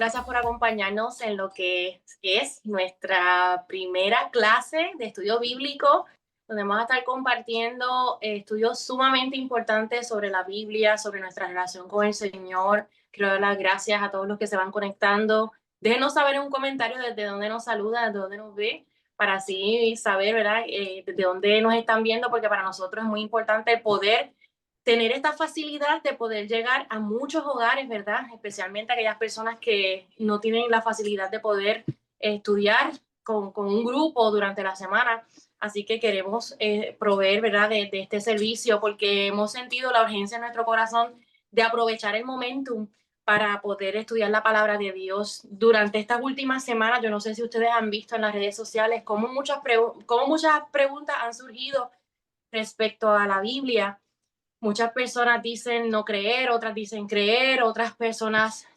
gracias por acompañarnos en lo que es nuestra primera clase de estudio bíblico, donde vamos a estar compartiendo estudios sumamente importantes sobre la Biblia, sobre nuestra relación con el Señor. Quiero dar las gracias a todos los que se van conectando. Déjenos saber en un comentario desde dónde nos saluda, desde dónde nos ve, para así saber, ¿verdad?, desde dónde nos están viendo, porque para nosotros es muy importante el poder tener esta facilidad de poder llegar a muchos hogares, ¿verdad? Especialmente aquellas personas que no tienen la facilidad de poder estudiar con un grupo durante la semana. Así que queremos proveer, ¿verdad?, de este servicio porque hemos sentido la urgencia en nuestro corazón de aprovechar el momentum para poder estudiar la palabra de Dios. Durante estas últimas semanas, yo no sé si ustedes han visto en las redes sociales cómo muchas preguntas han surgido respecto a la Biblia. Muchas personas dicen no creer, otras dicen creer, otras personas,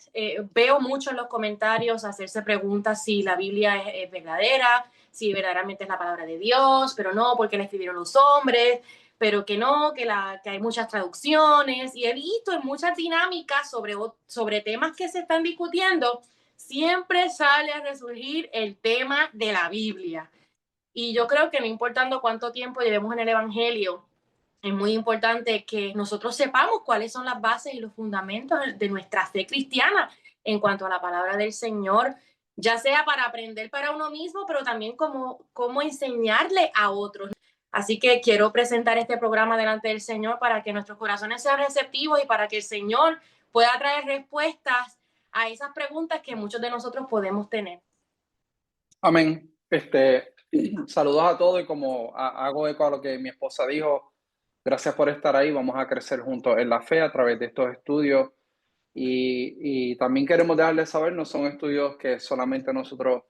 veo mucho en los comentarios hacerse preguntas si la Biblia es verdadera, si verdaderamente es la palabra de Dios, pero no, porque la escribieron los hombres, pero que no, que hay muchas traducciones. Y he visto en muchas dinámicas sobre temas que se están discutiendo, siempre sale a resurgir el tema de la Biblia. Y yo creo que no importando cuánto tiempo llevemos en el Evangelio, es muy importante que nosotros sepamos cuáles son las bases y los fundamentos de nuestra fe cristiana en cuanto a la palabra del Señor, ya sea para aprender para uno mismo, pero también cómo enseñarle a otros. Así que quiero presentar este programa delante del Señor para que nuestros corazones sean receptivos y para que el Señor pueda traer respuestas a esas preguntas que muchos de nosotros podemos tener. Amén. Saludos a todos y como hago eco a lo que mi esposa dijo, gracias por estar ahí. Vamos a crecer juntos en la fe a través de estos estudios y también queremos dejarles saber, no son estudios que solamente nosotros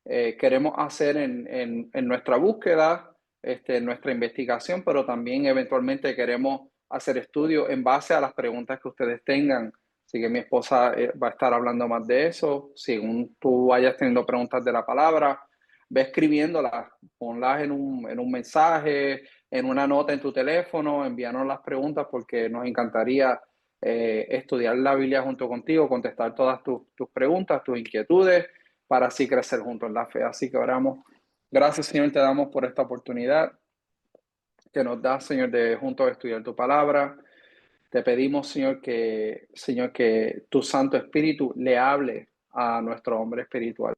queremos hacer en nuestra búsqueda, en nuestra investigación, pero también eventualmente queremos hacer estudios en base a las preguntas que ustedes tengan. Así que mi esposa va a estar hablando más de eso. Según tú vayas teniendo preguntas de la palabra, ve escribiéndolas, ponlas en un mensaje, en una nota en tu teléfono, envíanos las preguntas porque nos encantaría estudiar la Biblia junto contigo, contestar todas tus preguntas, tus inquietudes, para así crecer juntos en la fe. Así que oramos. Gracias, Señor, te damos por esta oportunidad que nos das, Señor, de juntos estudiar tu palabra. Te pedimos, Señor, que tu Santo Espíritu le hable a nuestro hombre espiritual.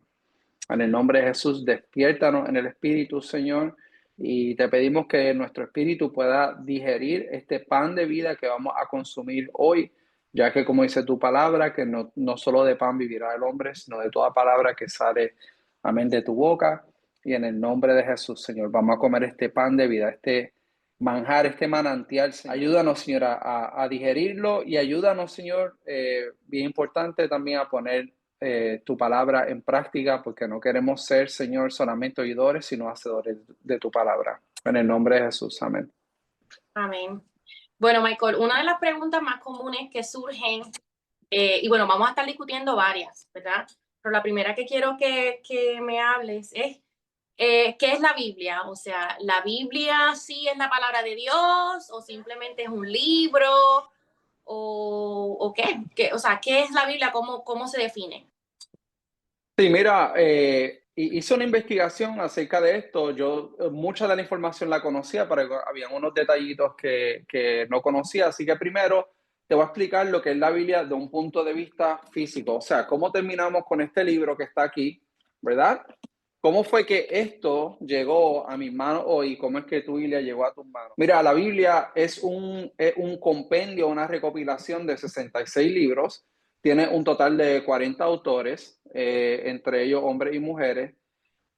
En el nombre de Jesús, despiértanos en el Espíritu, Señor, y te pedimos que nuestro espíritu pueda digerir este pan de vida que vamos a consumir hoy, ya que como dice tu palabra, que no solo de pan vivirá el hombre, sino de toda palabra que sale, amén, de tu boca. Y en el nombre de Jesús, Señor, vamos a comer este pan de vida, este manjar, este manantial. Señor. Ayúdanos, Señor, a digerirlo y ayúdanos, Señor, bien importante también a poner tu palabra en práctica, porque no queremos ser, Señor, solamente oidores, sino hacedores de tu palabra. En el nombre de Jesús, amén. Amén. Bueno, Michael, una de las preguntas más comunes que surgen, y bueno, vamos a estar discutiendo varias, ¿verdad? Pero la primera que quiero que me hables es, ¿qué es la Biblia? O sea, ¿la Biblia sí es la palabra de Dios o simplemente es un libro? ¿O qué? O sea, ¿qué es la Biblia? ¿Cómo se define? Sí, mira, hice una investigación acerca de esto. Yo mucha de la información la conocía, pero había unos detallitos que no conocía. Así que primero te voy a explicar lo que es la Biblia de un punto de vista físico. O sea, cómo terminamos con este libro que está aquí, ¿verdad? ¿Cómo fue que esto llegó a mis manos hoy? ¿Cómo es que tu Biblia llegó a tus manos? Mira, la Biblia es un compendio, una recopilación de 66 libros. Tiene un total de 40 autores, entre ellos hombres y mujeres.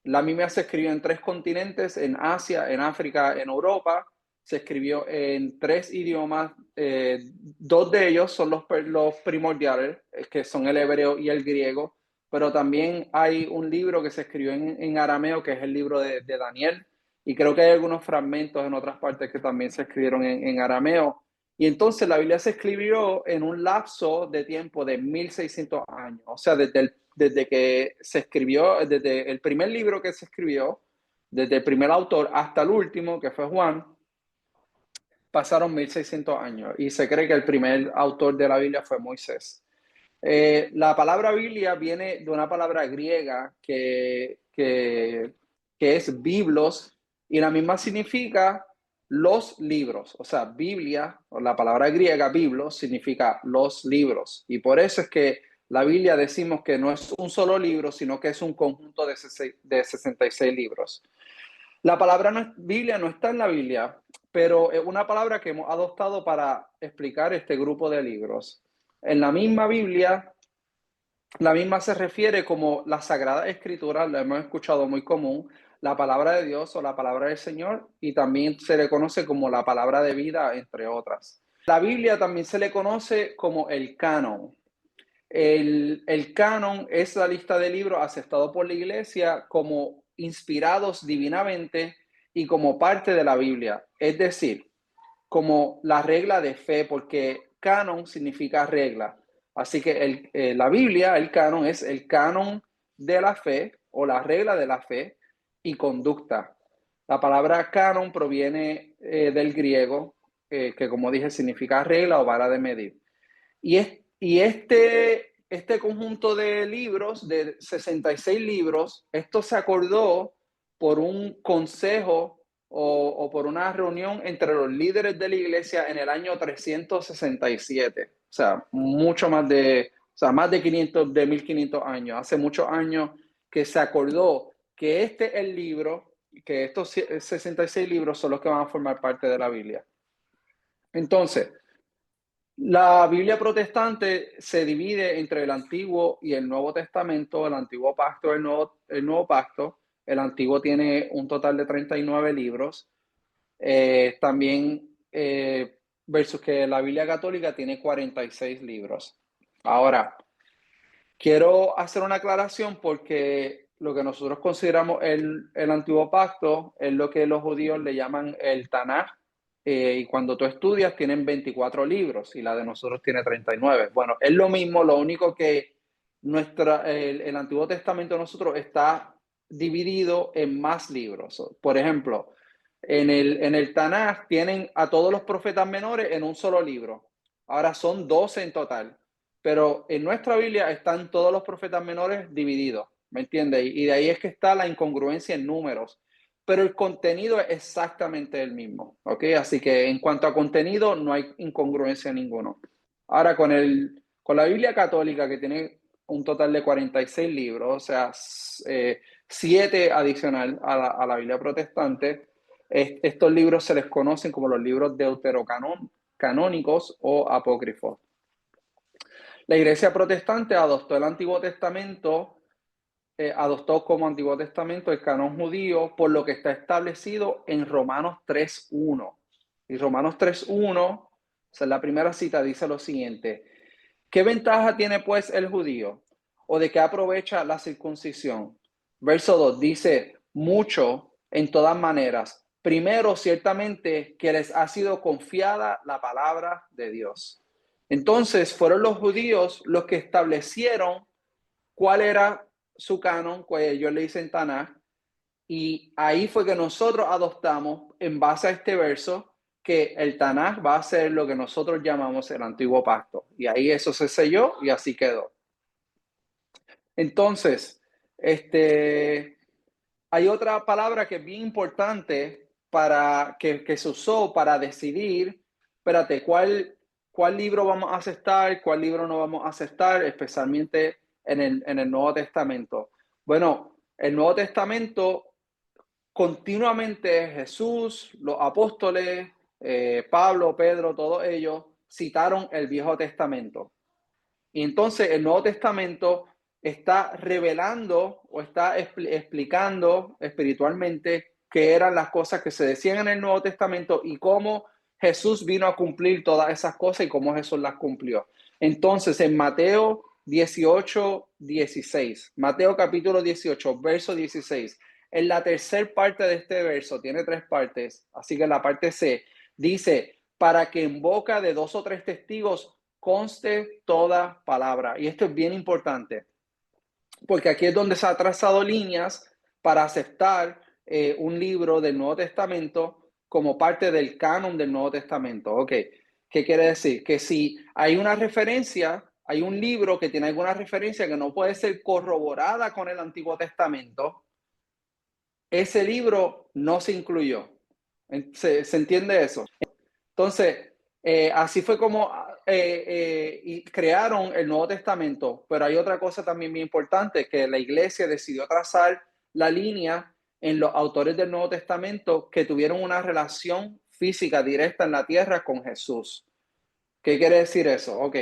La Biblia se escribió en 3 continentes, en Asia, en África, en Europa. Se escribió en 3 idiomas. 2 de ellos son los primordiales, que son el hebreo y el griego. Pero también hay un libro que se escribió en arameo, que es el libro de Daniel. Y creo que hay algunos fragmentos en otras partes que también se escribieron en arameo. Y entonces la Biblia se escribió en un lapso de tiempo de 1600 años. O sea, desde que se escribió, desde el primer libro que se escribió, desde el primer autor hasta el último, que fue Juan, pasaron 1600 años. Y se cree que el primer autor de la Biblia fue Moisés. La palabra Biblia viene de una palabra griega que es biblos, y la misma significa los libros. O sea, Biblia, o la palabra griega biblos, significa los libros. Y por eso es que la Biblia decimos que no es un solo libro, sino que es un conjunto de 66 libros. La palabra Biblia no está en la Biblia, pero es una palabra que hemos adoptado para explicar este grupo de libros. En la misma Biblia, la misma se refiere como la Sagrada Escritura, lo hemos escuchado muy común, la palabra de Dios o la palabra del Señor, y también se le conoce como la palabra de vida, entre otras. La Biblia también se le conoce como el canon. El canon es la lista de libros aceptados por la Iglesia como inspirados divinamente y como parte de la Biblia. Es decir, como la regla de fe, porque canon significa regla. Así que la Biblia, el canon, es el canon de la fe o la regla de la fe y conducta. La palabra canon proviene del griego, que como dije significa regla o vara de medir. Y este conjunto de libros, de 66 libros, esto se acordó por un consejo o por una reunión entre los líderes de la iglesia en el año 367. O sea, mucho más más de 500, de 1500 años. Hace muchos años que se acordó que este es el libro, que estos 66 libros son los que van a formar parte de la Biblia. Entonces, la Biblia protestante se divide entre el Antiguo y el Nuevo Testamento, el Antiguo Pacto y el Nuevo Pacto. El Antiguo tiene un total de 39 libros. También, versus que la Biblia Católica tiene 46 libros. Ahora, quiero hacer una aclaración porque lo que nosotros consideramos el Antiguo Pacto es lo que los judíos le llaman el Tanaj. Y cuando tú estudias tienen 24 libros y la de nosotros tiene 39. Bueno, es lo mismo, lo único que el Antiguo Testamento de nosotros está dividido en más libros. Por ejemplo, en el Tanaj tienen a todos los profetas menores en un solo libro. Ahora son 12 en total. Pero en nuestra Biblia están todos los profetas menores divididos, ¿me entiendes? Y de ahí es que está la incongruencia en números. Pero el contenido es exactamente el mismo, ¿ok? Así que en cuanto a contenido no hay incongruencia ninguno. Ahora con la Biblia católica, que tiene un total de 46 libros, o sea, 7 adicional a la Biblia protestante, estos libros se les conocen como los libros deuterocanónicos o apócrifos. La Iglesia protestante adoptó el Antiguo Testamento, adoptó como Antiguo Testamento el canon judío, por lo que está establecido en Romanos 3.1. Y Romanos 3.1, o sea, la primera cita dice lo siguiente: ¿qué ventaja tiene pues el judío? ¿O de qué aprovecha la circuncisión? Verso 2 dice: mucho en todas maneras. Primero, ciertamente, que les ha sido confiada la palabra de Dios. Entonces fueron los judíos los que establecieron cuál era su canon, pues ellos le dicen Tanaj, y ahí fue que nosotros adoptamos, en base a este verso, que el Tanaj va a ser lo que nosotros llamamos el Antiguo Pacto. Y ahí eso se selló y así quedó. Entonces, hay otra palabra que es bien importante para que se usó para decidir, espérate, cuál libro vamos a aceptar, cuál libro no vamos a aceptar, especialmente en el Nuevo Testamento. Bueno, el Nuevo Testamento continuamente Jesús, los apóstoles, Pablo, Pedro, todos ellos citaron el Viejo Testamento. Y entonces el Nuevo Testamento está revelando o está explicando espiritualmente qué eran las cosas que se decían en el Nuevo Testamento y cómo Jesús vino a cumplir todas esas cosas y cómo Jesús las cumplió. Entonces, en Mateo 18:16, Mateo capítulo 18, verso 16, en la tercera parte de este verso, tiene 3 partes, así que la parte C dice: para que en boca de 2 o 3 testigos conste toda palabra. Y esto es bien importante, porque aquí es donde se ha trazado líneas para aceptar un libro del Nuevo Testamento como parte del canon del Nuevo Testamento. Ok, ¿qué quiere decir? Que si hay una referencia hay un libro que tiene alguna referencia que no puede ser corroborada con el Antiguo Testamento, ese libro no se incluyó. ¿Se entiende eso? Entonces, así fue como y crearon el Nuevo Testamento. Pero hay otra cosa también muy importante, que la iglesia decidió trazar la línea en los autores del Nuevo Testamento que tuvieron una relación física directa en la tierra con Jesús. ¿Qué quiere decir eso? Ok,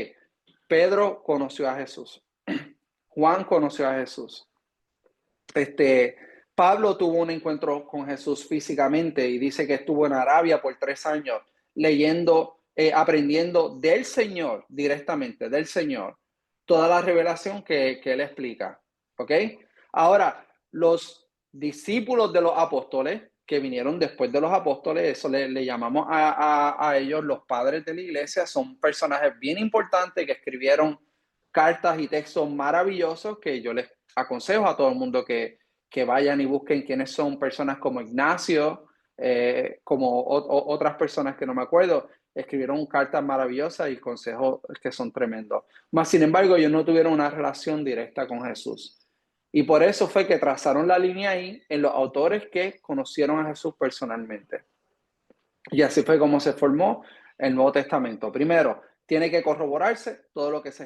Pedro conoció a Jesús. Juan conoció a Jesús. Pablo tuvo un encuentro con Jesús físicamente y dice que estuvo en Arabia por 3 años leyendo, aprendiendo del Señor, directamente del Señor, toda la revelación que él explica. ¿Ok? Ahora, los discípulos de los apóstoles que vinieron después de los apóstoles, eso le llamamos a ellos los padres de la iglesia, son personajes bien importantes que escribieron cartas y textos maravillosos que yo les aconsejo a todo el mundo que vayan y busquen quiénes son personas como Ignacio, como otras personas que no me acuerdo, escribieron cartas maravillosas y consejos que son tremendos. Mas, sin embargo, ellos no tuvieron una relación directa con Jesús. Y por eso fue que trazaron la línea ahí en los autores que conocieron a Jesús personalmente. Y así fue como se formó el Nuevo Testamento. Primero, tiene que corroborarse todo lo que se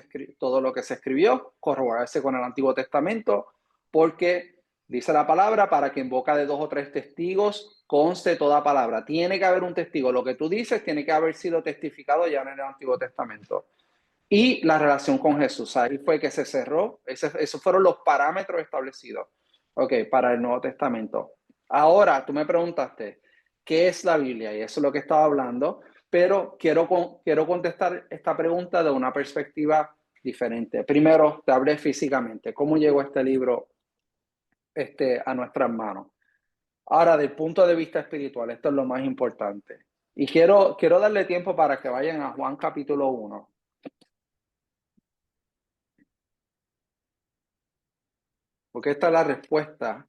escribió, corroborarse con el Antiguo Testamento, porque dice la palabra, para que en boca de 2 o 3 testigos conste toda palabra. Tiene que haber un testigo. Lo que tú dices tiene que haber sido testificado ya en el Antiguo Testamento. Y la relación con Jesús. Ahí fue que se cerró. Esos fueron los parámetros establecidos, para el Nuevo Testamento. Ahora, tú me preguntaste, ¿qué es la Biblia? Y eso es lo que estaba hablando, pero quiero contestar esta pregunta de una perspectiva diferente. Primero, te hablé físicamente. ¿Cómo llegó este libro a nuestras manos? Ahora, del punto de vista espiritual, esto es lo más importante. Y quiero darle tiempo para que vayan a Juan capítulo 1. Porque esta es la respuesta.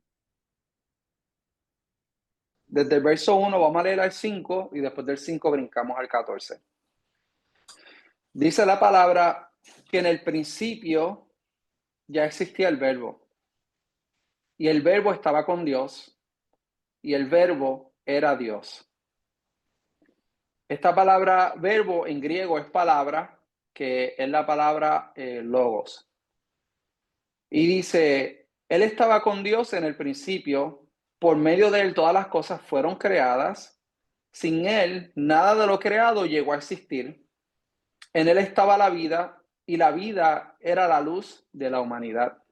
Desde el verso 1 vamos a leer al 5 y después del 5 brincamos al 14. Dice la palabra que en el principio ya existía el verbo. Y el verbo estaba con Dios y el verbo era Dios. Esta palabra verbo en griego es palabra, que es la palabra logos. Y dice, él estaba con Dios en el principio, por medio de él todas las cosas fueron creadas, sin él nada de lo creado llegó a existir. En él estaba la vida y la vida era la luz de la humanidad.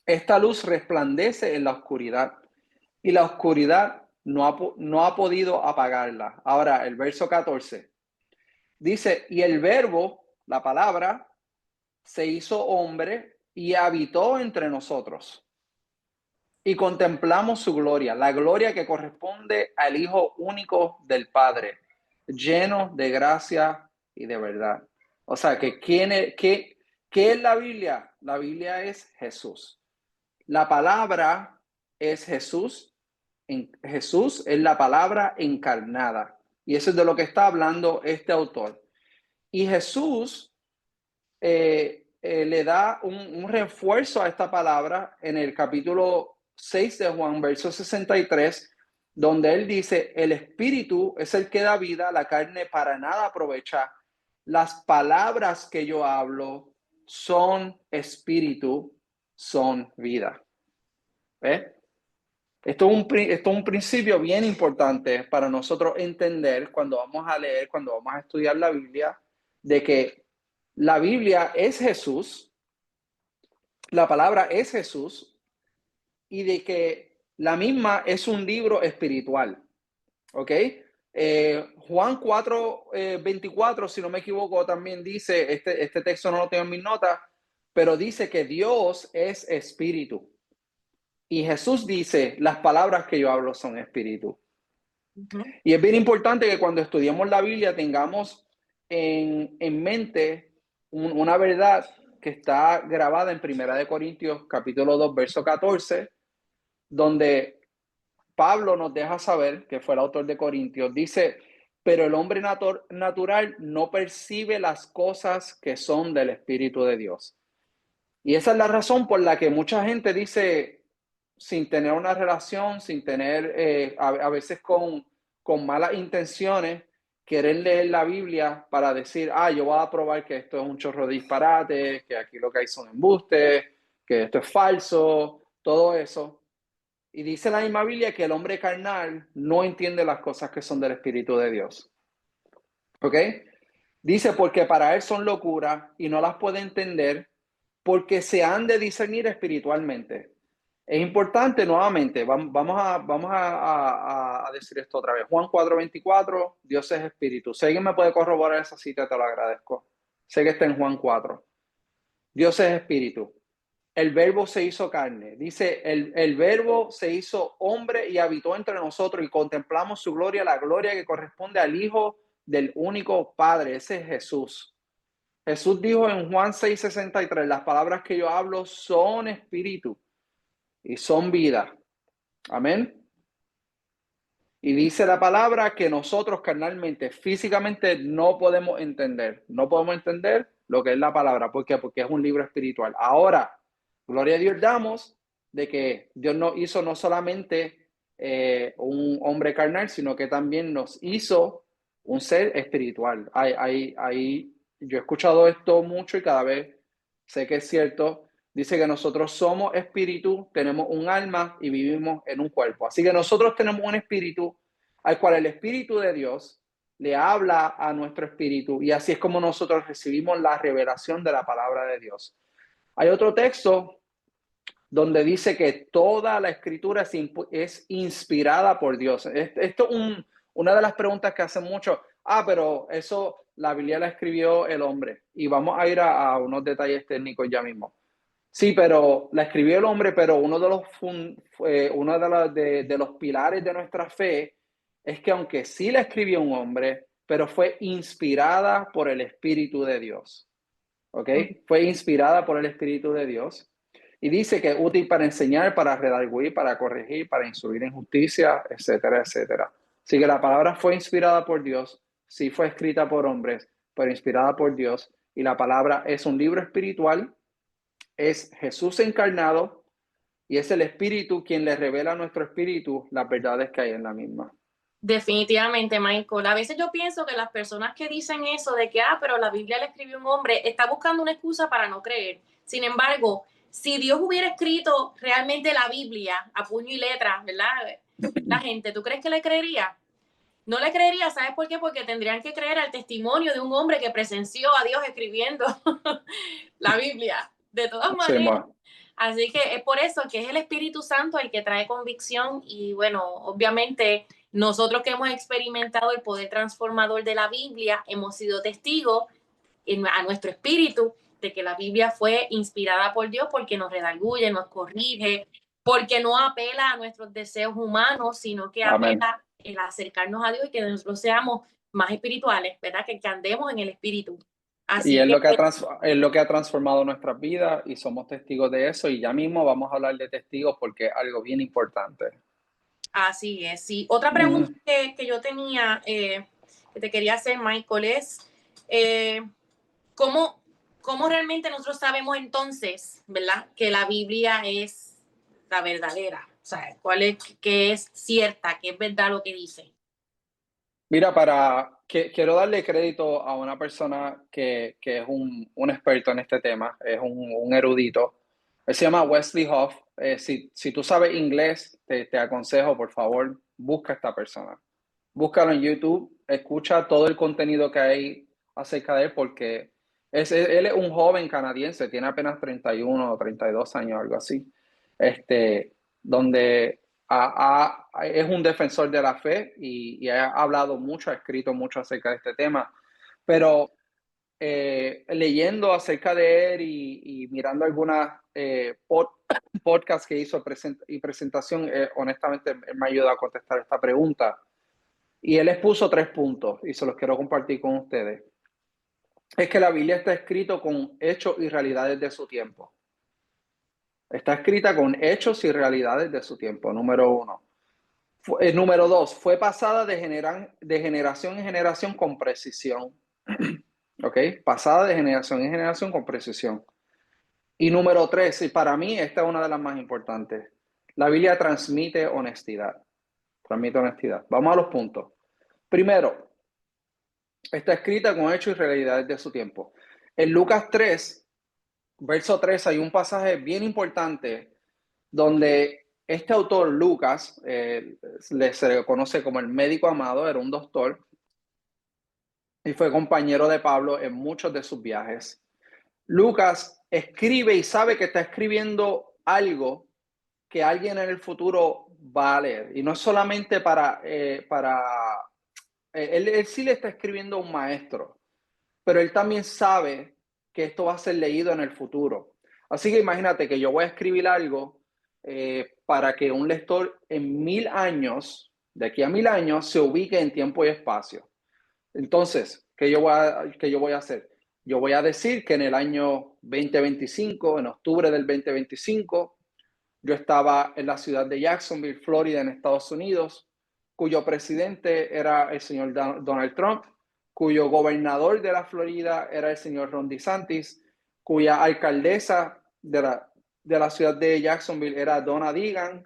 Esta luz resplandece en la oscuridad y la oscuridad no ha podido apagarla. Ahora, el verso 14 dice, y el verbo, la palabra, se hizo hombre y habitó entre nosotros. Y contemplamos su gloria, la gloria que corresponde al Hijo único del Padre, lleno de gracia y de verdad. O sea, ¿qué es la Biblia? La Biblia es Jesús. La palabra es Jesús. Jesús es la palabra encarnada. Y eso es de lo que está hablando este autor. Y Jesús le da un refuerzo a esta palabra en el capítulo 6 de Juan, verso 63, donde él dice, el espíritu es el que da vida, la carne para nada aprovecha. Las palabras que yo hablo son espíritu, son vida. ¿Ves? Esto es un principio bien importante para nosotros entender cuando vamos a leer, cuando vamos a estudiar la Biblia, de que la Biblia es Jesús, la palabra es Jesús, y de que la misma es un libro espiritual. ¿Ok? Juan 4, 24, si no me equivoco, también dice, este texto no lo tengo en mis notas, pero dice que Dios es espíritu. Y Jesús dice, las palabras que yo hablo son espíritu. Y es bien importante que cuando estudiemos la Biblia tengamos en mente una verdad que está grabada en 1 Corintios capítulo 2, verso 14, donde Pablo nos deja saber, que fue el autor de Corintios, dice pero el hombre natural no percibe las cosas que son del Espíritu de Dios. Y esa es la razón por la que mucha gente dice, sin tener una relación, sin tener, a veces con malas intenciones, quieren leer la Biblia para decir, yo voy a probar que esto es un chorro de disparate, que aquí lo que hay son embustes, que esto es falso, todo eso. Y dice la misma Biblia que el hombre carnal no entiende las cosas que son del Espíritu de Dios. ¿Ok? Dice, porque para él son locura y no las puede entender porque se han de discernir espiritualmente. Es importante nuevamente, vamos a decir esto otra vez. Juan 4:24, Dios es espíritu. Si alguien me puede corroborar esa cita, te lo agradezco. Sé que está en Juan 4. Dios es espíritu. El verbo se hizo carne. Dice, el verbo se hizo hombre y habitó entre nosotros y contemplamos su gloria, la gloria que corresponde al Hijo del único Padre. Ese es Jesús. Jesús dijo en Juan 6:63, las palabras que yo hablo son espíritu y son vida. Amén. Y dice la palabra que nosotros carnalmente, físicamente, no podemos entender. No podemos entender lo que es la palabra. ¿Por qué? Porque es un libro espiritual. Ahora, gloria a Dios damos de que Dios nos hizo no solamente un hombre carnal, sino que también nos hizo un ser espiritual. Yo he escuchado esto mucho y cada vez sé que es cierto. Dice que nosotros somos espíritu, tenemos un alma y vivimos en un cuerpo. Así que nosotros tenemos un espíritu al cual el Espíritu de Dios le habla a nuestro espíritu y así es como nosotros recibimos la revelación de la palabra de Dios. Hay otro texto donde dice que toda la escritura es inspirada por Dios. Esto es una de las preguntas que hacen muchos. Pero eso la Biblia la escribió el hombre. Y vamos a ir a unos detalles técnicos ya mismo. Sí, pero la escribió el hombre, pero uno de los pilares de nuestra fe es que aunque sí la escribió un hombre, pero fue inspirada por el Espíritu de Dios. ¿Ok? Fue inspirada por el Espíritu de Dios. Y dice que es útil para enseñar, para redarguir, para corregir, para instruir en justicia, etcétera, etcétera. Así que la palabra fue inspirada por Dios, sí fue escrita por hombres, pero inspirada por Dios. Y la palabra es un libro espiritual, es Jesús encarnado y es el Espíritu quien le revela a nuestro espíritu las verdades que hay en la misma. Definitivamente, Michael. A veces yo pienso que las personas que dicen eso de que, pero la Biblia la escribió un hombre, está buscando una excusa para no creer. Sin embargo, si Dios hubiera escrito realmente la Biblia a puño y letra, ¿verdad? La gente, ¿tú crees que le creería? No le creería, ¿sabes por qué? Porque tendrían que creer al testimonio de un hombre que presenció a Dios escribiendo la Biblia. De todas maneras. Sí, así que es por eso que es el Espíritu Santo el que trae convicción y bueno, obviamente nosotros que hemos experimentado el poder transformador de la Biblia, hemos sido testigos a nuestro espíritu de que la Biblia fue inspirada por Dios porque nos redarguye, nos corrige, porque no apela a nuestros deseos humanos, sino que apela el acercarnos a Dios y que nosotros seamos más espirituales, ¿verdad? Que andemos en el espíritu. Así y es lo que ha transformado nuestras vidas y somos testigos de eso y ya mismo vamos a hablar de testigos porque es algo bien importante. Así es, sí. Otra pregunta que yo tenía, que te quería hacer, Michael, es ¿cómo realmente nosotros sabemos entonces, ¿verdad? Que la Biblia es la verdadera. O sea, que es cierta, que es verdad lo que dice. Mira, quiero darle crédito a una persona que es un experto en este tema, es un erudito. Él se llama Wesley Hoff. Si tú sabes inglés, te aconsejo, por favor, busca a esta persona. Búscalo en YouTube, escucha todo el contenido que hay acerca de él, porque él es un joven canadiense, tiene apenas 31 o 32 años, algo así, donde es un defensor de la fe y ha hablado mucho, ha escrito mucho acerca de este tema, pero leyendo acerca de él y mirando algunas podcasts que hizo y presentación, honestamente me ayuda a contestar esta pregunta. Y él les puso 3 puntos y se los quiero compartir con ustedes. Es que la Biblia está escrita con hechos y realidades de su tiempo. Está escrita con hechos y realidades de su tiempo, número 1. Número 2, fue pasada de generación en generación con precisión. ¿Ok? Pasada de generación en generación con precisión. Y número 3, y para mí esta es una de las más importantes. La Biblia transmite honestidad. Transmite honestidad. Vamos a los puntos. Primero, está escrita con hechos y realidades de su tiempo. En Lucas 3, verso 3, hay un pasaje bien importante donde este autor, Lucas, se le conoce como el médico amado, era un doctor y fue compañero de Pablo en muchos de sus viajes. Lucas escribe y sabe que está escribiendo algo que alguien en el futuro va a leer. Y no es solamente él sí le está escribiendo a un maestro, pero él también sabe que esto va a ser leído en el futuro. Así que imagínate que yo voy a escribir algo para que un lector en 1000 años, de aquí a 1000 años, se ubique en tiempo y espacio. Entonces, ¿qué yo voy a hacer? Yo voy a decir que en el año 2025, en octubre del 2025, yo estaba en la ciudad de Jacksonville, Florida, en Estados Unidos, cuyo presidente era el señor Donald Trump, cuyo gobernador de la Florida era el señor Ron DeSantis, cuya alcaldesa de la ciudad de Jacksonville era Donna Deegan,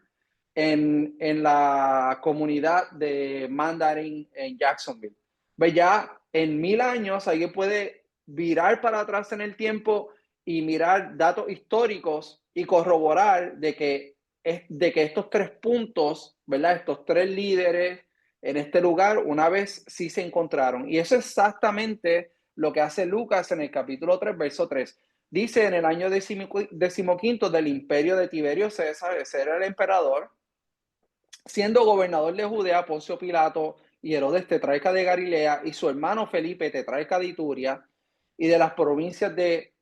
en la comunidad de Mandarin en Jacksonville. Ve, ya en 1000 años alguien puede virar para atrás en el tiempo y mirar datos históricos y corroborar de que estos 3 puntos, ¿verdad? Estos 3 líderes en este lugar una vez sí se encontraron. Y eso es exactamente lo que hace Lucas en el capítulo 3, verso 3. Dice: en el año 15 del imperio de Tiberio César, ese era el emperador, siendo gobernador de Judea Poncio Pilato y Herodes tetrarca de Galilea y su hermano Felipe tetrarca de Ituria y de las provincias de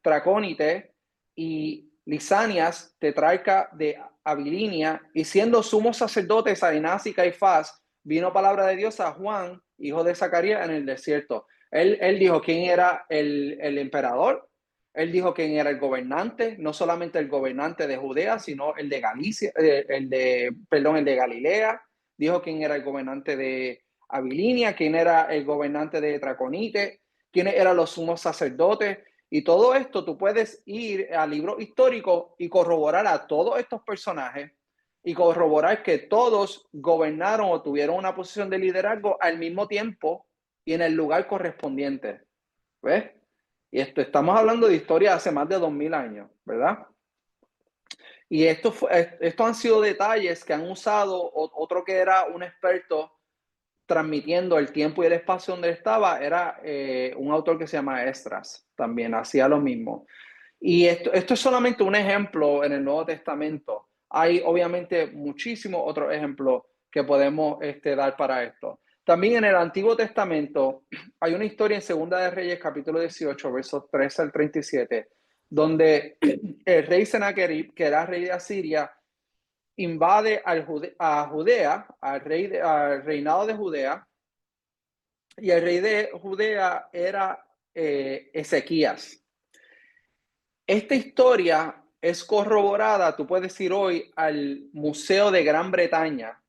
Tracónite y Lisanias tetrarca de Abilinia, y siendo sumos sacerdotes Anás y Caifás, vino palabra de Dios a Juan, hijo de Zacarías, en el desierto. Él dijo quién era el emperador. Él dijo quién era el gobernante, no solamente el gobernante de Judea, sino el de Galicia, el de Galilea. Dijo quién era el gobernante de Abilinia, quién era el gobernante de Traconite, quiénes eran los sumos sacerdotes. Y todo esto tú puedes ir al libro histórico y corroborar a todos estos personajes y corroborar que todos gobernaron o tuvieron una posición de liderazgo al mismo tiempo y en el lugar correspondiente. ¿Ves? Y estamos hablando de historia hace más de 2000 años, ¿verdad? Y estos han sido detalles que han usado otro que era un experto transmitiendo el tiempo y el espacio donde estaba, era un autor que se llama Esdras, también hacía lo mismo. Y esto es solamente un ejemplo en el Nuevo Testamento. Hay obviamente muchísimos otros ejemplos que podemos dar para esto. También en el Antiguo Testamento hay una historia en Segunda de Reyes, capítulo 18, versos 13 al 37, donde el rey Sennacherib, que era rey de Asiria, invade a Judea, al reinado de Judea, y el rey de Judea era Ezequías. Esta historia es corroborada, tú puedes ir hoy al Museo de Gran Bretaña,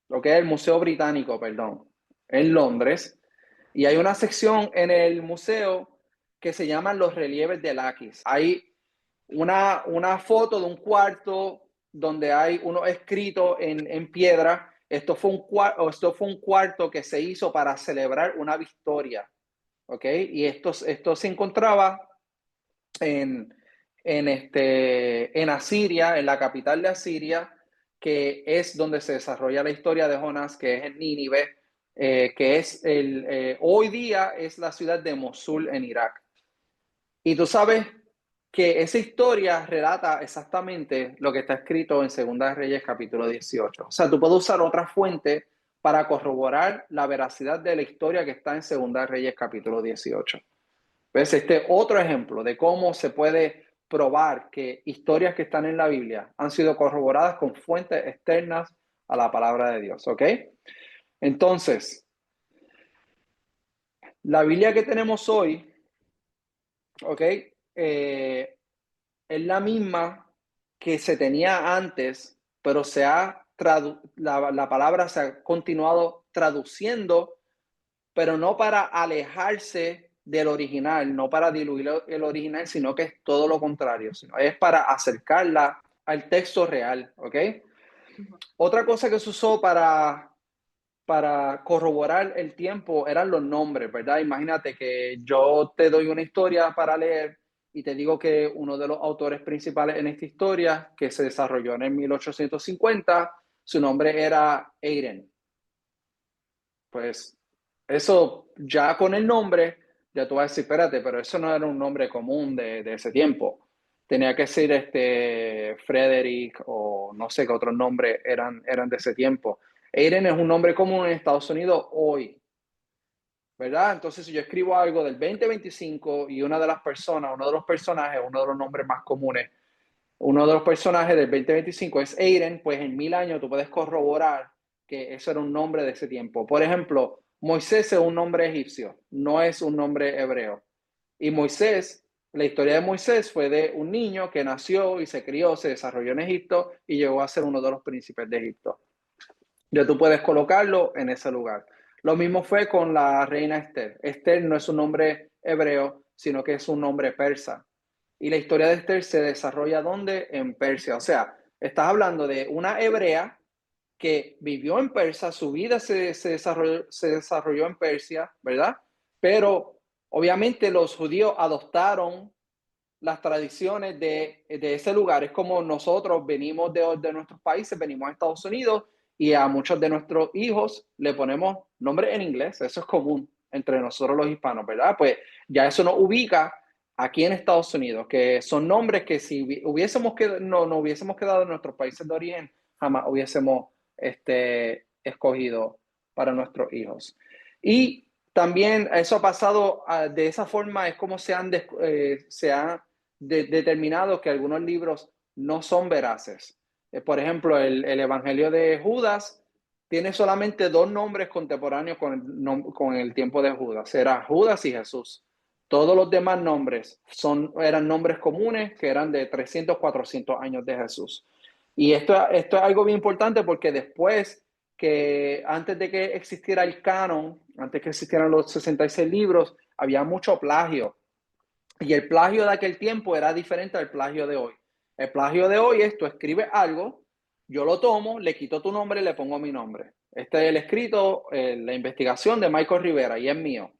lo que es el Museo Británico, perdón, en Londres, y hay una sección en el museo que se llaman los relieves de Laquis. Hay una foto de un cuarto donde hay uno escrito en piedra. Esto fue un cuarto que se hizo para celebrar una victoria, ¿ok? Y esto se encontraba en Asiria, en la capital de Asiria, que es donde se desarrolla la historia de Jonás, que es en Nínive, que es hoy día es la ciudad de Mosul en Irak. Y tú sabes que esa historia relata exactamente lo que está escrito en Segunda de Reyes capítulo 18. O sea, tú puedes usar otra fuente para corroborar la veracidad de la historia que está en Segunda de Reyes capítulo 18. ¿Ves? Otro ejemplo de cómo se puede probar que historias que están en la Biblia han sido corroboradas con fuentes externas a la palabra de Dios, ¿ok? Entonces, la Biblia que tenemos hoy, ¿ok? Es la misma que se tenía antes, pero se ha la palabra se ha continuado traduciendo, pero no para alejarse del original, no para diluir el original, sino que es todo lo contrario, sino es para acercarla al texto real, ¿ok? Otra cosa que se usó para corroborar el tiempo eran los nombres, ¿verdad? Imagínate que yo te doy una historia para leer y te digo que uno de los autores principales en esta historia, que se desarrolló en el 1850, su nombre era Aiden. Pues eso ya con el nombre, ya tú vas a decir, espérate, pero eso no era un nombre común de ese tiempo. Tenía que ser Frederick o no sé qué otros nombres eran de ese tiempo. Aiden es un nombre común en Estados Unidos hoy, ¿verdad? Entonces, si yo escribo algo del 2025 y una de las personas, uno de los personajes, uno de los nombres más comunes, uno de los personajes del 2025 es Aiden, pues en 1000 años tú puedes corroborar que eso era un nombre de ese tiempo. Por ejemplo, Moisés es un nombre egipcio, no es un nombre hebreo. Y Moisés, la historia de Moisés fue de un niño que nació y se crió, se desarrolló en Egipto y llegó a ser uno de los príncipes de Egipto. Ya tú puedes colocarlo en ese lugar. Lo mismo fue con la reina Esther. Esther no es un nombre hebreo, sino que es un nombre persa. Y la historia de Esther se desarrolla ¿dónde? En Persia. O sea, estás hablando de una hebrea que vivió en Persia, su vida se desarrolló en Persia, ¿verdad? Pero obviamente los judíos adoptaron las tradiciones de ese lugar. Es como nosotros venimos de nuestros países, venimos a Estados Unidos y a muchos de nuestros hijos le ponemos nombres en inglés. Eso es común entre nosotros los hispanos, ¿verdad? Pues ya eso nos ubica aquí en Estados Unidos, que son nombres que si hubiésemos no hubiésemos quedado en nuestros países de origen, jamás hubiésemos escogido para nuestros hijos. Y también eso ha pasado de esa forma, es como se han determinado que algunos libros no son veraces. Por ejemplo, el Evangelio de Judas tiene solamente dos nombres contemporáneos con el tiempo de Judas. Era Judas y Jesús. Todos los demás nombres eran nombres comunes que eran de 300, 400 años de Jesús. Y esto es algo bien importante porque después antes de que existiera el canon, antes que existieran los 66 libros, había mucho plagio. Y el plagio de aquel tiempo era diferente al plagio de hoy. El plagio de hoy es tú escribes algo, yo lo tomo, le quito tu nombre y le pongo mi nombre. Este es el escrito, la investigación de Michael Rivera y es mío.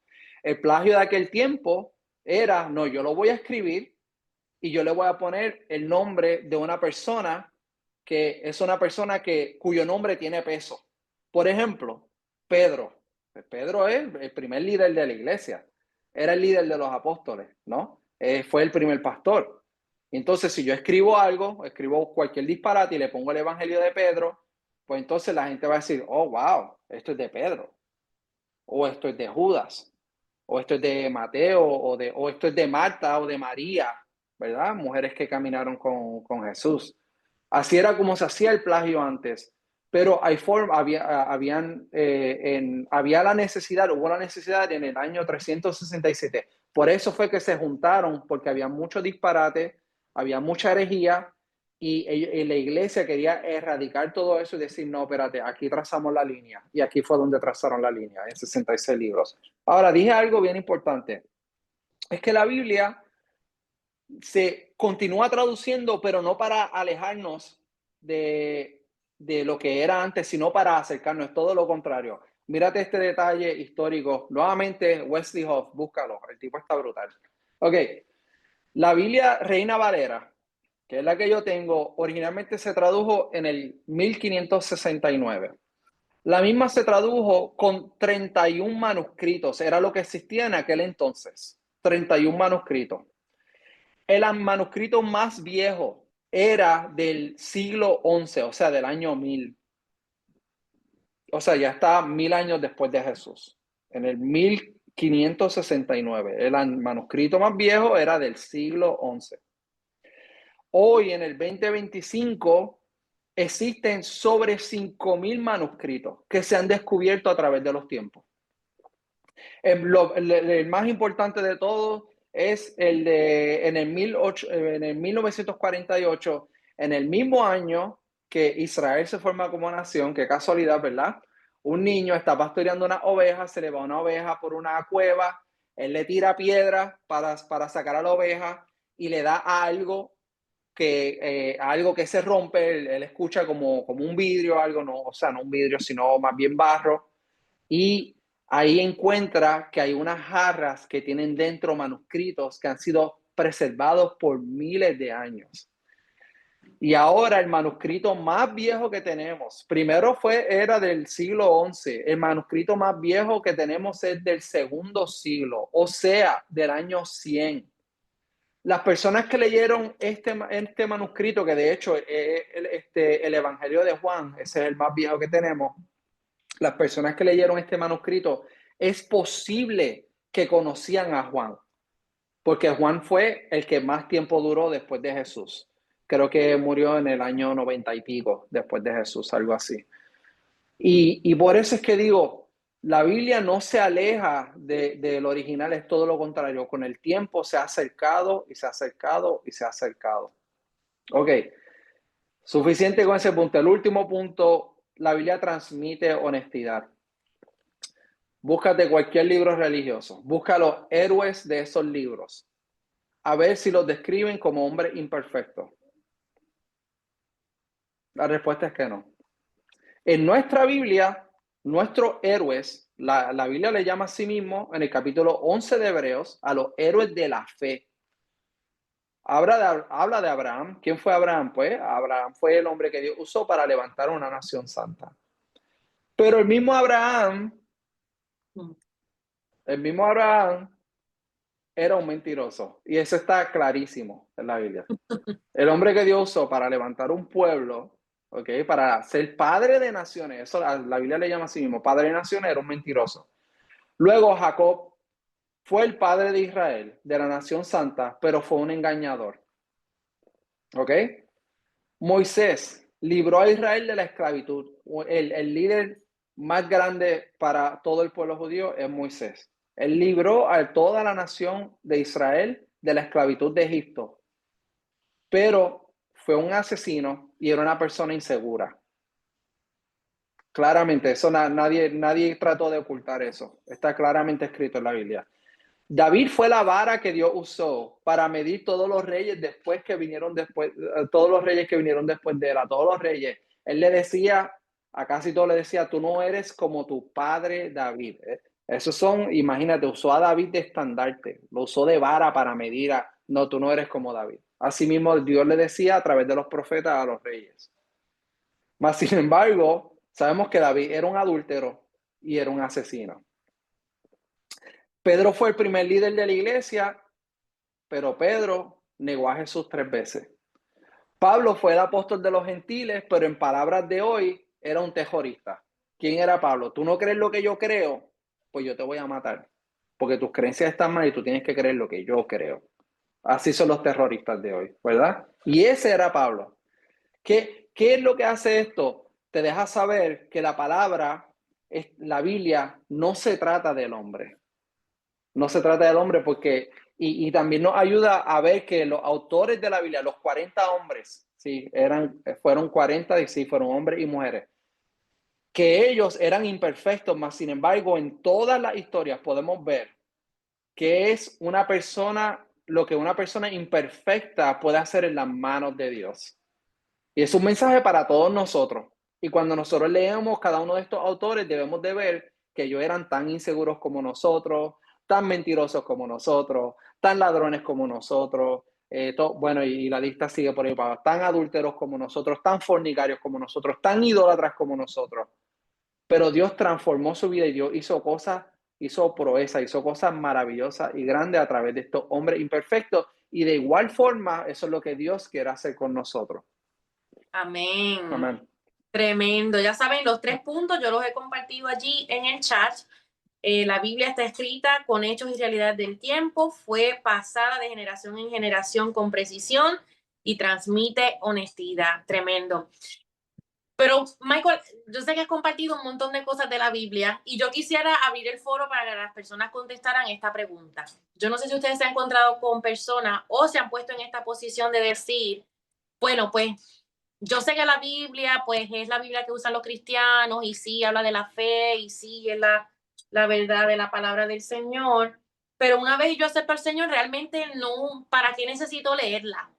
El plagio de aquel tiempo era, no, yo lo voy a escribir y yo le voy a poner el nombre de una persona que es una persona cuyo nombre tiene peso. Por ejemplo, Pedro. Pedro es el primer líder de la iglesia. Era el líder de los apóstoles, ¿no? Fue el primer pastor. Entonces, si yo escribo algo, escribo cualquier disparate y le pongo el evangelio de Pedro, pues entonces la gente va a decir, oh, wow, esto es de Pedro, o esto es de Judas, o esto es de Mateo, o esto es de Marta o de María, ¿verdad? Mujeres que caminaron con Jesús. Así era como se hacía el plagio antes. Pero había la necesidad, hubo la necesidad en el año 367. Por eso fue que se juntaron, porque había mucho disparate, había mucha herejía, y la iglesia quería erradicar todo eso y decir, no, espérate, aquí trazamos la línea. Y aquí fue donde trazaron la línea, en 66 libros. Ahora, dije algo bien importante. Es que la Biblia se continúa traduciendo, pero no para alejarnos de lo que era antes, sino para acercarnos. Es todo lo contrario. Mírate este detalle histórico. Nuevamente, Wesley Hoff, búscalo. El tipo está brutal. Ok. La Biblia Reina Valera, que es la que yo tengo, originalmente se tradujo en el 1569. La misma se tradujo con 31 manuscritos. Era lo que existía en aquel entonces. 31 manuscritos. El manuscrito más viejo era del siglo XI, o sea, del año 1000. O sea, ya está 1000 años después de Jesús, en el 1569. El manuscrito más viejo era del siglo XI. Hoy, en el 2025, existen sobre 5000 manuscritos que se han descubierto a través de los tiempos. El más importante de todos es el de en el 1948, en el mismo año, que Israel se forma como nación, qué casualidad, ¿verdad? Un niño está pastoreando una oveja, se le va una oveja por una cueva, él le tira piedras para sacar a la oveja y le da algo que se rompe, él escucha como un vidrio, algo, no, o sea, no un vidrio, sino más bien barro, y ahí encuentra que hay unas jarras que tienen dentro manuscritos que han sido preservados por miles de años. Y ahora el manuscrito más viejo que tenemos, primero era del siglo XI, el manuscrito más viejo que tenemos es del segundo siglo, o sea, del año 100. Las personas que leyeron este manuscrito, que de hecho es el Evangelio de Juan, ese es el más viejo que tenemos, las personas que leyeron este manuscrito, es posible que conocían a Juan, porque Juan fue el que más tiempo duró después de Jesús. Creo que murió en el año 90 y pico después de Jesús, algo así. Y por eso es que digo, la Biblia no se aleja del original, es todo lo contrario. Con el tiempo se ha acercado y se ha acercado y se ha acercado. Ok, suficiente con ese punto. El último punto, la Biblia transmite honestidad. Búscate cualquier libro religioso, busca los héroes de esos libros, a ver si los describen como hombres imperfectos. La respuesta es que no. En nuestra Biblia, nuestros héroes, la Biblia le llama a sí mismo, en el capítulo 11 de Hebreos, a los héroes de la fe. Habla de Abraham. ¿Quién fue Abraham? Pues Abraham fue el hombre que Dios usó para levantar una nación santa. Pero el mismo Abraham era un mentiroso. Y eso está clarísimo en la Biblia. El hombre que Dios usó para levantar un pueblo, ¿okay? Para ser padre de naciones, eso la Biblia le llama a sí mismo, padre de naciones, era un mentiroso. Luego Jacob fue el padre de Israel, de la nación santa, pero fue un engañador. ¿Ok? Moisés libró a Israel de la esclavitud. El líder más grande para todo el pueblo judío es Moisés. Él libró a toda la nación de Israel de la esclavitud de Egipto, pero fue un asesino y era una persona insegura. Claramente, eso nadie trató de ocultar eso. Está claramente escrito en la Biblia. David fue la vara que Dios usó para medir todos los reyes todos los reyes que vinieron después de él, a todos los reyes. Él le decía, a casi todos le decía, tú no eres como tu padre David. Imagínate, usó a David de estandarte, lo usó de vara para medir no, tú no eres como David. Asimismo, Dios le decía a través de los profetas a los reyes. Mas, sin embargo, sabemos que David era un adúltero y era un asesino. Pedro fue el primer líder de la iglesia, pero Pedro negó a Jesús 3 veces. Pablo fue el apóstol de los gentiles, pero en palabras de hoy era un terrorista. ¿Quién era Pablo? ¿Tú no crees lo que yo creo? Pues yo te voy a matar, porque tus creencias están mal y tú tienes que creer lo que yo creo. Así son los terroristas de hoy, ¿verdad? Y ese era Pablo. ¿Qué es lo que hace esto? Te deja saber que la Biblia, no se trata del hombre. No se trata del hombre porque, y también nos ayuda a ver que los autores de la Biblia, los 40 hombres, sí, fueron 40 y sí, fueron hombres y mujeres, que ellos eran imperfectos, mas sin embargo, en todas las historias podemos ver que es lo que una persona imperfecta puede hacer en las manos de Dios. Y es un mensaje para todos nosotros. Y cuando nosotros leemos cada uno de estos autores, debemos de ver que ellos eran tan inseguros como nosotros, tan mentirosos como nosotros, tan ladrones como nosotros, bueno, y la lista sigue por ahí para tan adúlteros como nosotros, tan fornicarios como nosotros, tan idólatras como nosotros. Pero Dios transformó su vida y Dios hizo proezas, hizo cosas maravillosas y grandes a través de estos hombres imperfectos. Y de igual forma, eso es lo que Dios quiere hacer con nosotros. Amén. Amén. Tremendo. Ya saben, los 3 puntos yo los he compartido allí en el chat. La Biblia está escrita con hechos y realidades del tiempo, fue pasada de generación en generación con precisión y transmite honestidad. Tremendo. Pero, Michael, yo sé que has compartido un montón de cosas de la Biblia y yo quisiera abrir el foro para que las personas contestaran esta pregunta. Yo no sé si ustedes se han encontrado con personas o se han puesto en esta posición de decir, bueno, pues yo sé que la Biblia, pues, es la Biblia que usan los cristianos y sí habla de la fe y sí es la verdad de la palabra del Señor, pero una vez yo acepto al Señor, realmente no, ¿para qué necesito leerla?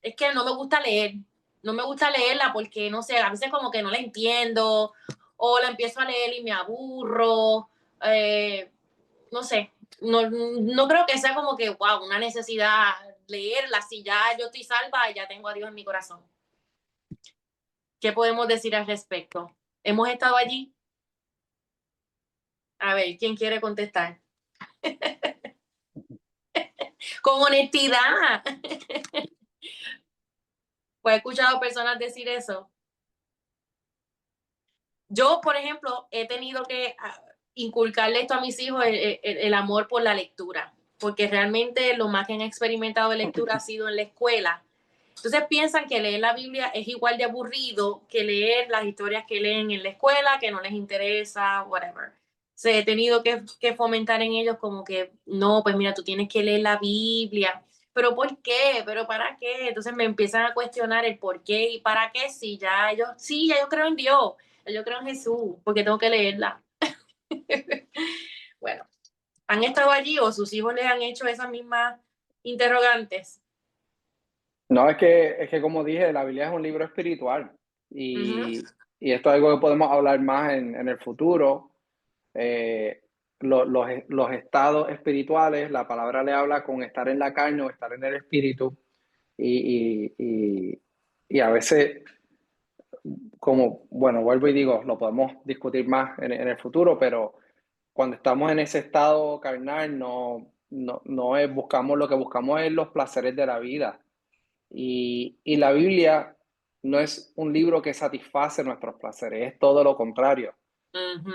Es que no me gusta leer, no me gusta leerla porque, no sé, a veces como que no la entiendo o la empiezo a leer y me aburro, no sé, no creo que sea como que, wow, una necesidad leerla, si ya yo estoy salva y ya tengo a Dios en mi corazón. ¿Qué podemos decir al respecto? ¿Hemos estado allí? A ver, ¿quién quiere contestar? Con honestidad. Pues he escuchado personas decir eso. Yo, por ejemplo, he tenido que inculcarle esto a mis hijos, el amor por la lectura, porque realmente lo más que han experimentado de lectura ha sido en la escuela. Entonces piensan que leer la Biblia es igual de aburrido que leer las historias que leen en la escuela, que no les interesa, whatever. Se he tenido que fomentar en ellos como que, no, pues mira, tú tienes que leer la Biblia. ¿Pero por qué? ¿Pero para qué? Entonces me empiezan a cuestionar el por qué y para qué, si ya ellos, sí, ya yo creo en Dios, ya yo creo en Jesús, porque tengo que leerla. Bueno, ¿han estado allí o sus hijos les han hecho esas mismas interrogantes? No, es que como dije, la Biblia es un libro espiritual Ujú. y esto es algo que podemos hablar más en el futuro. Eh, los estados espirituales, la palabra le habla con estar en la carne o estar en el espíritu y, y, y, y a veces, como, bueno, vuelvo y digo, lo podemos discutir más en el futuro, pero cuando estamos en ese estado carnal, no es, buscamos lo que buscamos es los placeres de la vida. Y la Biblia no es un libro que satisface nuestros placeres, es todo lo contrario. Ujú.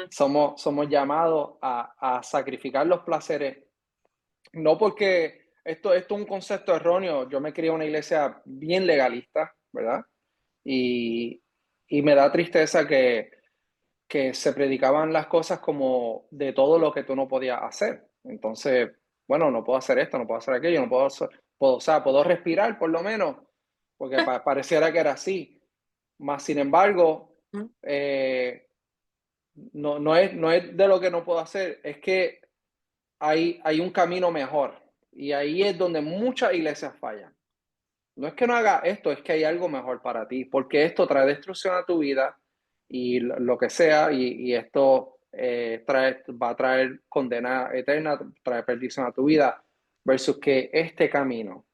Somos llamados a sacrificar los placeres, no porque esto es un concepto erróneo. Yo me crié en una iglesia bien legalista, ¿verdad? Y, y me da tristeza que se predicaban las cosas como de todo lo que tú no podías hacer. Entonces, bueno, no puedo hacer esto, no puedo hacer aquello, no puedo hacer, o sea, puedo respirar por lo menos, porque pareciera que era así. Más sin embargo, no es de lo que no puedo hacer, es que hay un camino mejor. Y ahí es donde muchas iglesias fallan. No es que no haga esto, es que hay algo mejor para ti, porque esto trae destrucción a tu vida y lo que sea, y esto va a traer condena eterna, trae perdición a tu vida, versus que este camino,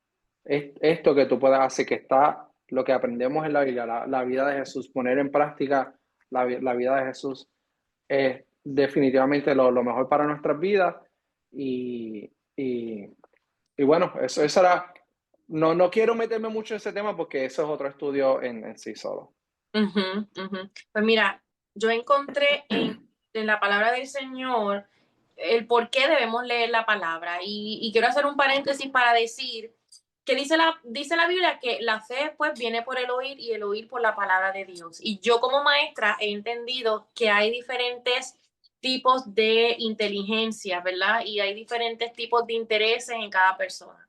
esto que tú puedas hacer, que está lo que aprendemos en la Biblia, la vida de Jesús, poner en práctica la vida de Jesús, es definitivamente lo mejor para nuestras vidas. Y, y, y bueno, eso era. No quiero meterme mucho en ese tema porque eso es otro estudio en sí solo. Ujú, ujú. Pues mira, yo encontré en la palabra del Señor el por qué debemos leer la palabra. Y quiero hacer un paréntesis para decir que dice la Biblia que la fe pues viene por el oír y el oír por la palabra de Dios. Y yo como maestra he entendido que hay diferentes tipos de inteligencia, ¿verdad? Y hay diferentes tipos de intereses en cada persona.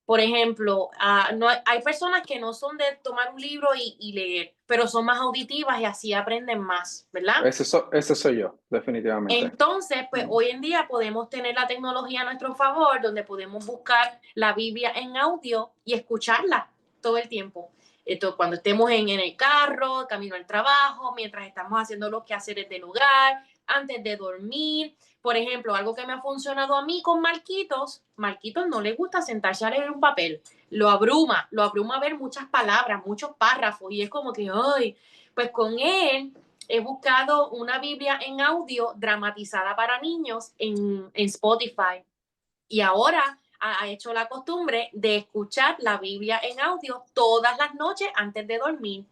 Por ejemplo, no hay personas que no son de tomar un libro y leer, pero son más auditivas y así aprenden más, ¿verdad? Ese soy yo, definitivamente. Entonces, pues hoy en día podemos tener la tecnología a nuestro favor, donde podemos buscar la Biblia en audio y escucharla todo el tiempo. Esto, cuando estemos en el carro, camino al trabajo, mientras estamos haciendo los quehaceres del hogar, antes de dormir. Por ejemplo, algo que me ha funcionado a mí con Marquitos no le gusta sentarse a leer un papel. Lo abruma ver muchas palabras, muchos párrafos, y es como que, ay, pues con él he buscado una Biblia en audio dramatizada para niños en Spotify y ahora ha hecho la costumbre de escuchar la Biblia en audio todas las noches antes de dormir.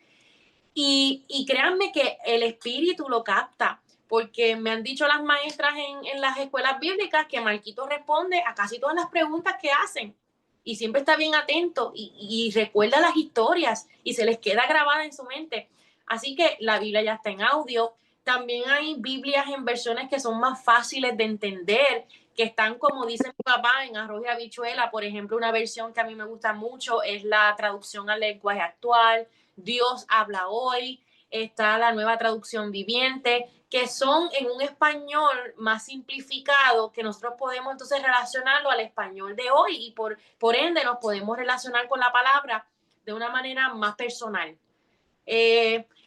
Y créanme que el espíritu lo capta, porque me han dicho las maestras en las escuelas bíblicas que Marquito responde a casi todas las preguntas que hacen. Y siempre está bien atento y recuerda las historias y se les queda grabada en su mente. Así que la Biblia ya está en audio. También hay Biblias en versiones que son más fáciles de entender, que están, como dice mi papá, en arroz y habichuela. Por ejemplo, una versión que a mí me gusta mucho es la traducción al lenguaje actual Dios habla hoy, está la Nueva Traducción Viviente, que son en un español más simplificado, que nosotros podemos entonces relacionarlo al español de hoy y por ende nos podemos relacionar con la palabra de una manera más personal.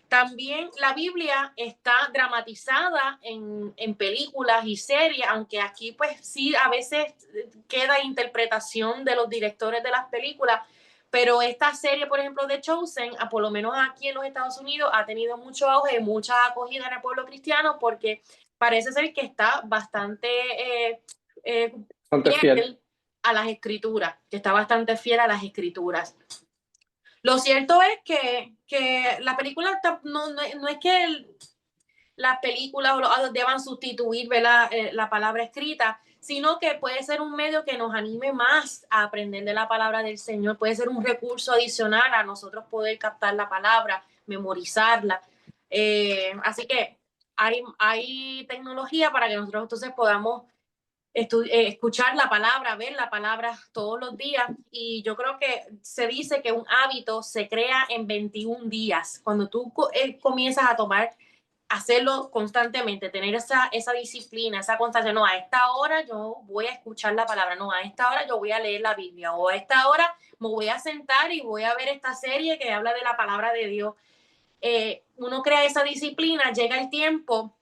También la Biblia está dramatizada en películas y series, aunque aquí pues sí a veces queda interpretación de los directores de las películas, pero esta serie, por ejemplo, de Chosen, por lo menos aquí en los Estados Unidos, ha tenido mucho auge, mucha acogida en el pueblo cristiano, porque parece ser que está bastante Bastante fiel. fiel a las escrituras, que está bastante fiel a las escrituras. Lo cierto es que la película no es que las películas o los audios deban sustituir, ¿verdad? La palabra escrita, sino que puede ser un medio que nos anime más a aprender de la palabra del Señor, puede ser un recurso adicional a nosotros poder captar la palabra, memorizarla. Así que hay tecnología para que nosotros entonces podamos escuchar la palabra, ver la palabra todos los días. Y yo creo que se dice que un hábito se crea en 21 días. Cuando tú comienzas a hacerlo constantemente, tener esa disciplina, esa constancia. No, a esta hora yo voy a escuchar la palabra, no, a esta hora yo voy a leer la Biblia, o a esta hora me voy a sentar y voy a ver esta serie que habla de la palabra de Dios. Uno crea esa disciplina, llega el tiempo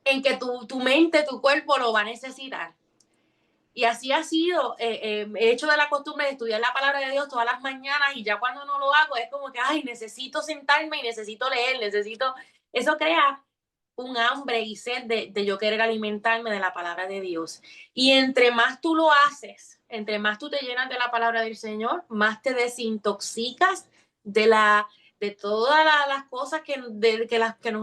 en que tu mente, tu cuerpo lo va a necesitar. Y así ha sido. He hecho de la costumbre de estudiar la palabra de Dios todas las mañanas y ya cuando no lo hago es como que, ay, necesito sentarme y necesito leer, necesito... Eso crea un hambre y sed de yo querer alimentarme de la palabra de Dios. Y entre más tú lo haces, entre más tú te llenas de la palabra del Señor, más te desintoxicas de de todas las cosas que el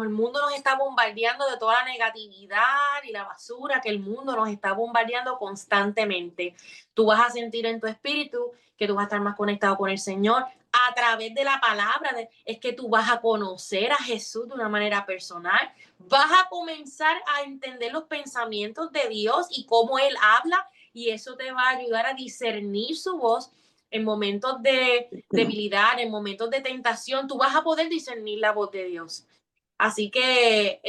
mundo nos está bombardeando, de toda la negatividad y la basura que el mundo nos está bombardeando constantemente. Tú vas a sentir en tu espíritu que tú vas a estar más conectado con el Señor a través de la palabra. Es que tú vas a conocer a Jesús de una manera personal, vas a comenzar a entender los pensamientos de Dios y cómo Él habla, y eso te va a ayudar a discernir su voz en momentos de debilidad, en momentos de tentación. Tú vas a poder discernir la voz de Dios. Así que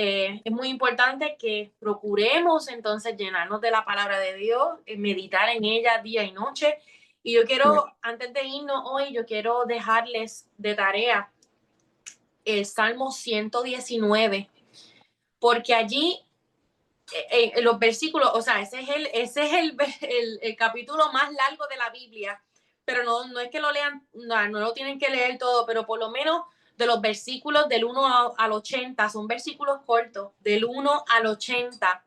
es muy importante que procuremos entonces llenarnos de la palabra de Dios, meditar en ella día y noche. Y yo quiero, antes de irnos hoy, yo quiero dejarles de tarea el Salmo 119, porque allí los versículos, o sea, ese es el capítulo más largo de la Biblia, pero no es que lo lean, no lo tienen que leer todo, pero por lo menos de los versículos del 1 al 80, son versículos cortos, del 1 al 80,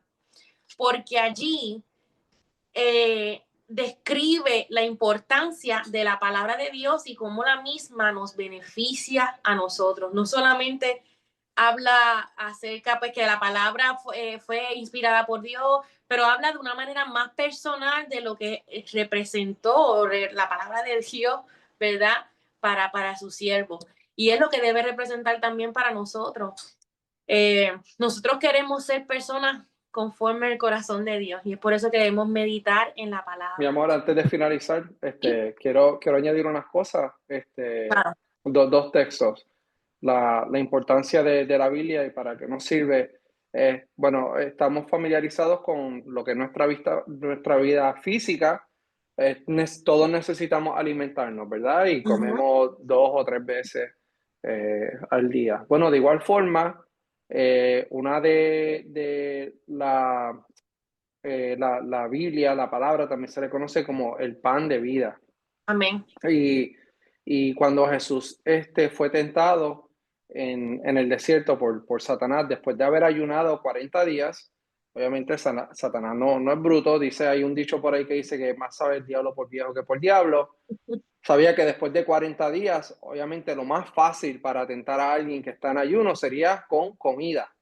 porque allí describe la importancia de la palabra de Dios y cómo la misma nos beneficia a nosotros. No solamente habla acerca pues que la palabra fue inspirada por Dios, pero habla de una manera más personal de lo que representó la palabra de Dios, ¿verdad? Para su siervo. Y es lo que debe representar también para nosotros. Nosotros queremos ser personas conforme al corazón de Dios y es por eso que debemos meditar en la Mi palabra. amor, antes de finalizar, Sí, quiero añadir unas cosas, claro. dos textos. La importancia de la Biblia y para qué nos sirve. Bueno, estamos familiarizados con lo que es nuestra vida física. Todos necesitamos alimentarnos, ¿verdad? Y Uh-huh. comemos 2 o 3 veces al día. Bueno, de igual forma, una de la Biblia, la palabra, también se le conoce como el pan de vida. Amén. Y, y cuando Jesús fue tentado en el desierto por Satanás, después de haber ayunado 40 días, obviamente Satanás no es bruto, hay un dicho por ahí que dice que más sabe el diablo por viejo que por diablo. Sabía que después de 40 días, obviamente lo más fácil para tentar a alguien que está en ayuno sería con comida.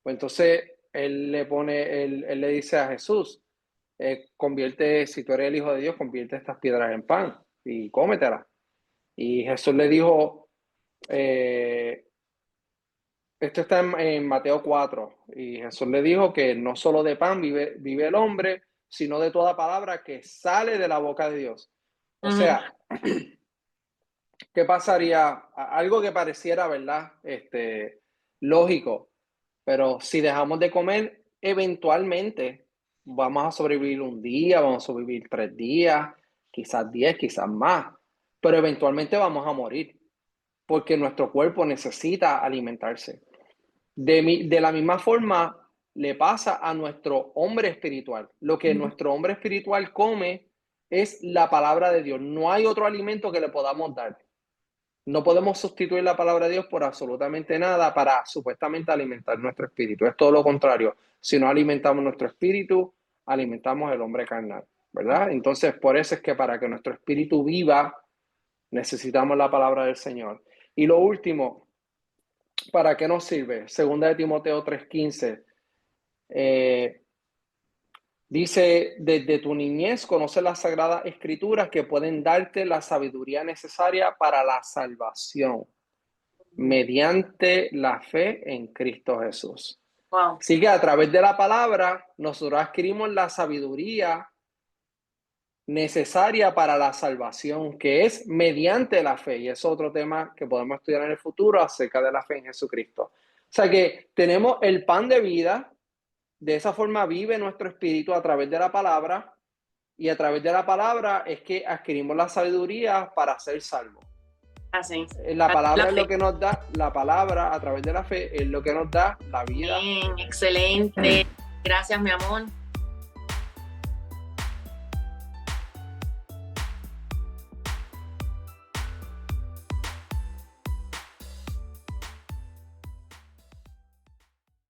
Pues entonces él le dice a Jesús, si tú eres el Hijo de Dios, convierte estas piedras en pan y cómetelas. Y Jesús le dijo, esto está en Mateo 4, y Jesús le dijo que no solo de pan vive el hombre, sino de toda palabra que sale de la boca de Dios. O Uh-huh. sea, ¿qué pasaría? Algo que pareciera, ¿verdad? Lógico, pero si dejamos de comer, eventualmente vamos a sobrevivir un día, vamos a sobrevivir 3 días, quizás 10, quizás más, pero eventualmente vamos a morir porque nuestro cuerpo necesita alimentarse. De la misma forma, le pasa a nuestro hombre espiritual. Lo que nuestro hombre espiritual come es la palabra de Dios. No hay otro alimento que le podamos dar. No podemos sustituir la palabra de Dios por absolutamente nada para supuestamente alimentar nuestro espíritu. Es todo lo contrario. Si no alimentamos nuestro espíritu, alimentamos el hombre carnal, ¿verdad? Entonces, por eso es que para que nuestro espíritu viva, necesitamos la palabra del Señor. Y lo último, ¿para qué nos sirve? Segunda de Timoteo 3:15. Dice, desde tu niñez conoce las sagradas escrituras que pueden darte la sabiduría necesaria para la salvación mediante la fe en Cristo Jesús. Wow. Así que a través de la palabra nosotros adquirimos la sabiduría necesaria para la salvación, que es mediante la fe. Y es otro tema que podemos estudiar en el futuro acerca de la fe en Jesucristo. O sea que tenemos el pan de vida. De esa forma vive nuestro espíritu a través de la palabra, y a través de la palabra es que adquirimos la sabiduría para ser salvos. Así. La palabra es lo que nos da, la palabra a través de la fe es lo que nos da la vida. Bien, excelente. Gracias, mi amor.